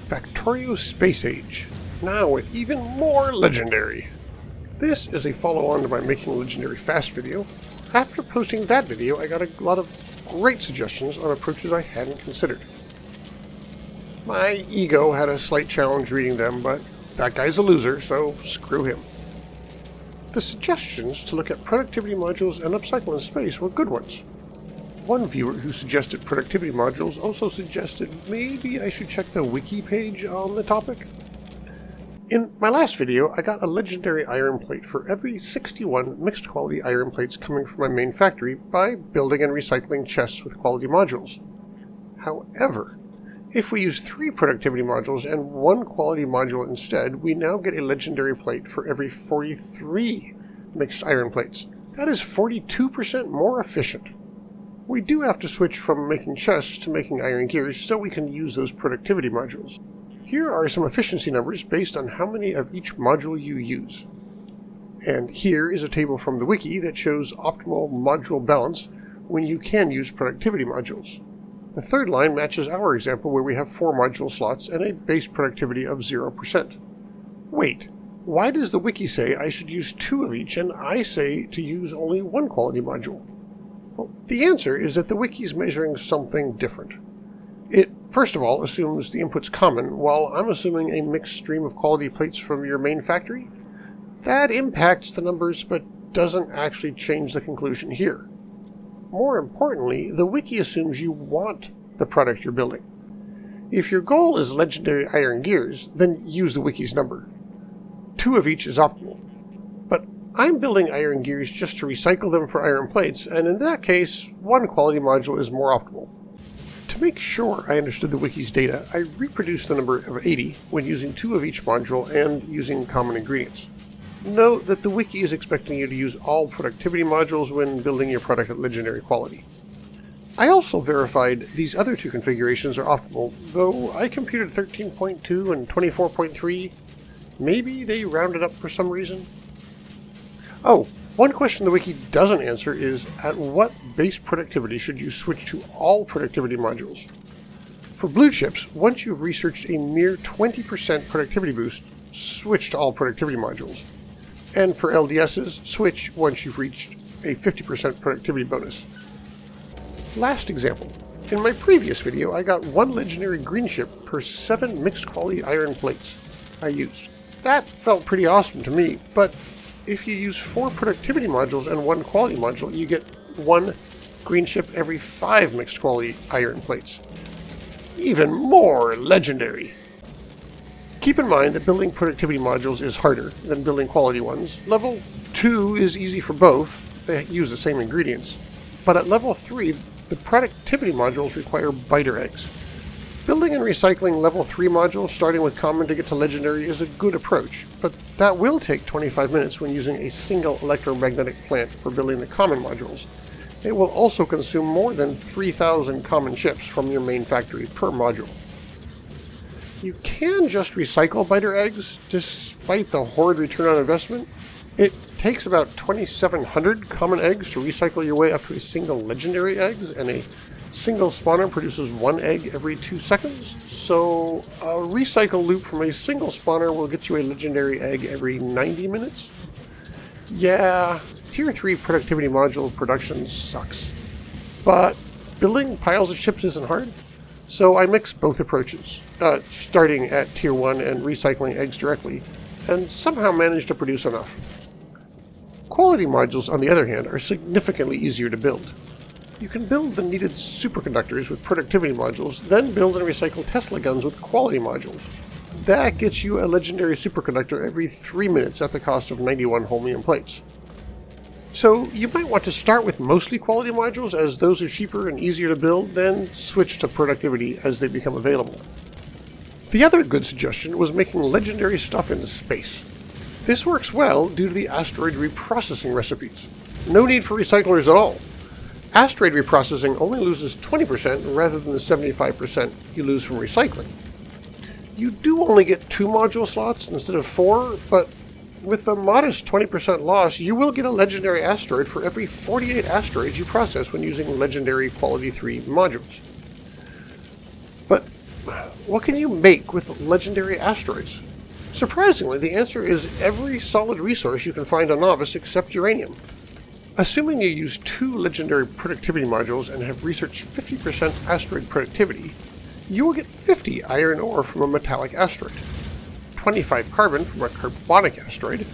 Factorio Space Age, now with even more legendary. This is a follow-on to my Making Legendary Fast video. After posting that video, I got a lot of great suggestions on approaches I hadn't considered. My ego had a slight challenge reading them, but that guy's a loser, so screw him. The suggestions to look at productivity modules and upcycle in space were good ones. One viewer who suggested productivity modules also suggested maybe I should check the wiki page on the topic. In my last video, I got a legendary iron plate for every 61 mixed quality iron plates coming from my main factory by building and recycling chests with quality modules. However, if we use 3 productivity modules and 1 quality module instead, we now get a legendary plate for every 43 mixed iron plates. That is 42% more efficient. We do have to switch from making chests to making iron gears so we can use those productivity modules. Here are some efficiency numbers based on how many of each module you use. And here is a table from the wiki that shows optimal module balance when you can use productivity modules. The third line matches our example where we have 4 module slots and a base productivity of 0%. Wait, why does the wiki say I should use 2 of each and I say to use only 1 quality module? Well, the answer is that the wiki is measuring something different. It, first of all, assumes the input's common, while I'm assuming a mixed stream of quality plates from your main factory. That impacts the numbers, but doesn't actually change the conclusion here. More importantly, the wiki assumes you want the product you're building. If your goal is legendary iron gears, then use the wiki's number. 2 of each is optimal. But I'm building iron gears just to recycle them for iron plates, and in that case, 1 quality module is more optimal. To make sure I understood the wiki's data, I reproduced the number of 80 when using 2 of each module and using common ingredients. Note that the wiki is expecting you to use all productivity modules when building your product at legendary quality. I also verified these other 2 configurations are optimal, though I computed 13.2 and 24.3. Maybe they rounded up for some reason. Oh, one question the wiki doesn't answer is, at what base productivity should you switch to all productivity modules? For blue chips, once you've researched a mere 20% productivity boost, switch to all productivity modules. And for LDSs, switch once you've reached a 50% productivity bonus. Last example. In my previous video, I got 1 legendary green chip per 7 mixed quality iron plates I used. That felt pretty awesome to me, but if you use 4 productivity modules and 1 quality module, you get 1 green chip every 5 mixed quality iron plates. Even more legendary! Keep in mind that building productivity modules is harder than building quality ones. Level 2 is easy for both, they use the same ingredients. But at level 3, the productivity modules require biter eggs. Building and recycling level 3 modules, starting with common to get to legendary, is a good approach, but that will take 25 minutes when using a single electromagnetic plant for building the common modules. It will also consume more than 3,000 common chips from your main factory per module. You can just recycle biter eggs, despite the horrid return on investment. It takes about 2,700 common eggs to recycle your way up to a single legendary egg, and a single spawner produces 1 egg every 2 seconds, so a recycle loop from a single spawner will get you a legendary egg every 90 minutes. Yeah, Tier 3 productivity module production sucks. But building piles of chips isn't hard, so I mix both approaches, starting at Tier 1 and recycling eggs directly, and somehow managed to produce enough. Quality modules, on the other hand, are significantly easier to build. You can build the needed superconductors with productivity modules, then build and recycle Tesla guns with quality modules. That gets you a legendary superconductor every 3 minutes at the cost of 91 Holmium plates. So you might want to start with mostly quality modules, as those are cheaper and easier to build, then switch to productivity as they become available. The other good suggestion was making legendary stuff in space. This works well due to the asteroid reprocessing recipes. No need for recyclers at all. Asteroid reprocessing only loses 20% rather than the 75% you lose from recycling. You do only get 2 module slots instead of 4, but with a modest 20% loss, you will get a legendary asteroid for every 48 asteroids you process when using legendary quality 3 modules. But what can you make with legendary asteroids? Surprisingly, the answer is every solid resource you can find on Novice except uranium. Assuming you use 2 legendary productivity modules and have researched 50% asteroid productivity, you will get 50 iron ore from a metallic asteroid, 25 carbon from a carbonic asteroid,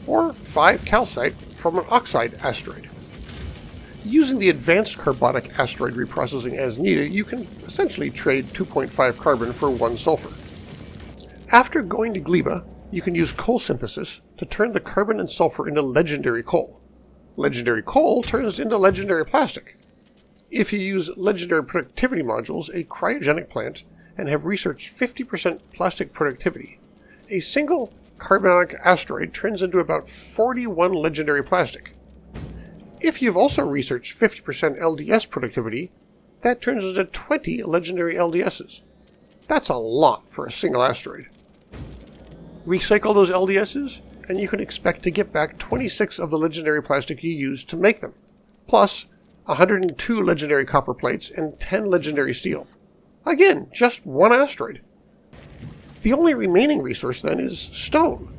or 5 calcite from an oxide asteroid. Using the advanced carbonic asteroid reprocessing as needed, you can essentially trade 2.5 carbon for 1 sulfur. After going to Gleba, you can use coal synthesis to turn the carbon and sulfur into legendary coal. Legendary coal turns into legendary plastic. If you use legendary productivity modules, a cryogenic plant, and have researched 50% plastic productivity, a single carbonic asteroid turns into about 41 legendary plastic. If you've also researched 50% LDS productivity, that turns into 20 legendary LDSs. That's a lot for a single asteroid. Recycle those LDSs, and you can expect to get back 26 of the legendary plastic you used to make them, plus 102 legendary copper plates and 10 legendary steel. Again, just 1 asteroid. The only remaining resource then is stone.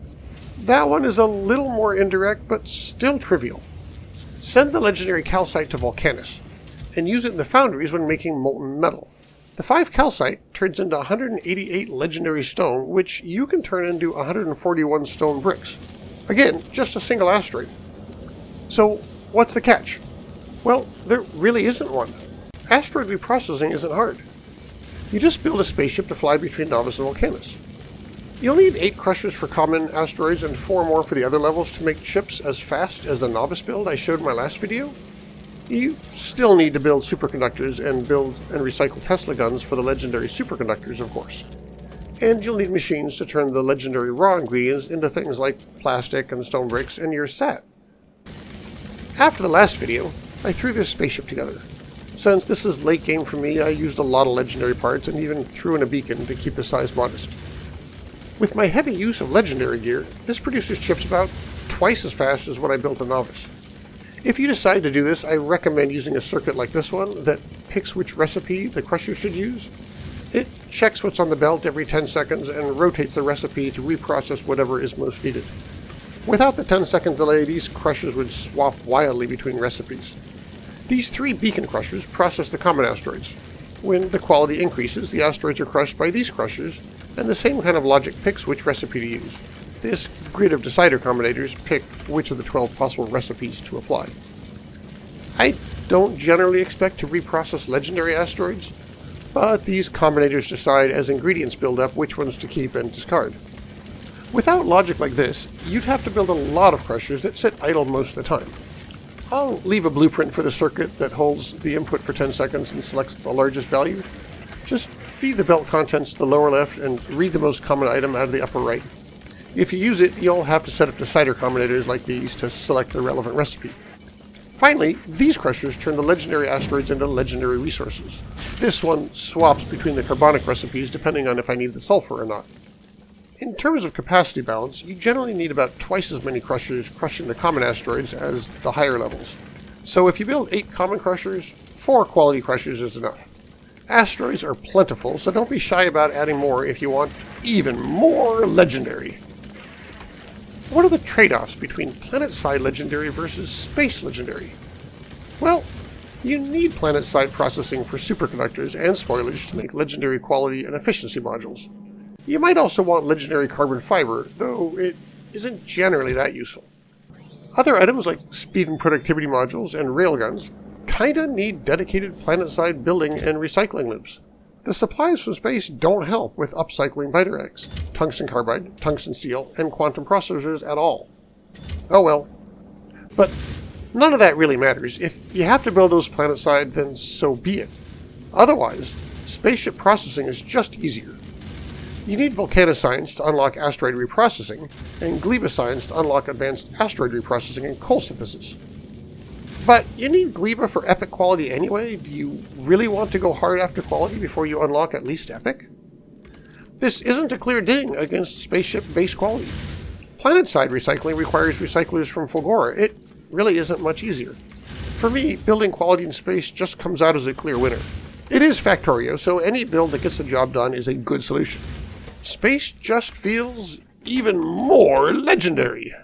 That one is a little more indirect, but still trivial. Send the legendary calcite to Volcanus, and use it in the foundries when making molten metal. The 5 calcite turns into 188 legendary stone, which you can turn into 141 stone bricks. Again, just a single asteroid. So, what's the catch? Well, there really isn't one. Asteroid reprocessing isn't hard. You just build a spaceship to fly between Novice and Volcanus. You'll need 8 crushers for common asteroids and 4 more for the other levels to make chips as fast as the Novice build I showed in my last video. You still need to build superconductors and build and recycle Tesla guns for the legendary superconductors, of course. And you'll need machines to turn the legendary raw ingredients into things like plastic and stone bricks, and you're set. After the last video, I threw this spaceship together. Since this is late game for me, I used a lot of legendary parts and even threw in a beacon to keep the size modest. With my heavy use of legendary gear, this produces chips about twice as fast as what I built in Novice. If you decide to do this, I recommend using a circuit like this one that picks which recipe the crusher should use. It checks what's on the belt every 10 seconds and rotates the recipe to reprocess whatever is most needed. Without the 10-second delay, these crushers would swap wildly between recipes. These 3 beacon crushers process the common asteroids. When the quality increases, the asteroids are crushed by these crushers, and the same kind of logic picks which recipe to use. This grid of decider combinators pick which of the 12 possible recipes to apply. I don't generally expect to reprocess legendary asteroids, but these combinators decide as ingredients build up which ones to keep and discard. Without logic like this, you'd have to build a lot of crushers that sit idle most of the time. I'll leave a blueprint for the circuit that holds the input for 10 seconds and selects the largest value. Just feed the belt contents to the lower left and read the most common item out of the upper right. If you use it, you'll have to set up decider combinators like these to select the relevant recipe. Finally, these crushers turn the legendary asteroids into legendary resources. This one swaps between the carbonic recipes depending on if I need the sulfur or not. In terms of capacity balance, you generally need about twice as many crushers crushing the common asteroids as the higher levels. So if you build 8 common crushers, 4 quality crushers is enough. Asteroids are plentiful, so don't be shy about adding more if you want even more legendary. What are the trade-offs between Planetside legendary versus space legendary? Well, you need Planetside processing for superconductors and spoilage to make legendary quality and efficiency modules. You might also want legendary carbon fiber, though it isn't generally that useful. Other items like speed and productivity modules and railguns kinda need dedicated Planetside building and recycling loops. The supplies from space don't help with upcycling biter eggs, tungsten carbide, tungsten steel, and quantum processors at all. Oh well. But none of that really matters. If you have to build those Planetside, then so be it. Otherwise, spaceship processing is just easier. You need Volcanus science to unlock asteroid reprocessing, and Gleba science to unlock advanced asteroid reprocessing and coal synthesis. But you need Gleba for epic quality anyway. Do you really want to go hard after quality before you unlock at least epic? This isn't a clear ding against spaceship base quality. Planetside recycling requires recyclers from Fulgora. It really isn't much easier. For me, building quality in space just comes out as a clear winner. It is Factorio, so any build that gets the job done is a good solution. Space just feels even more legendary.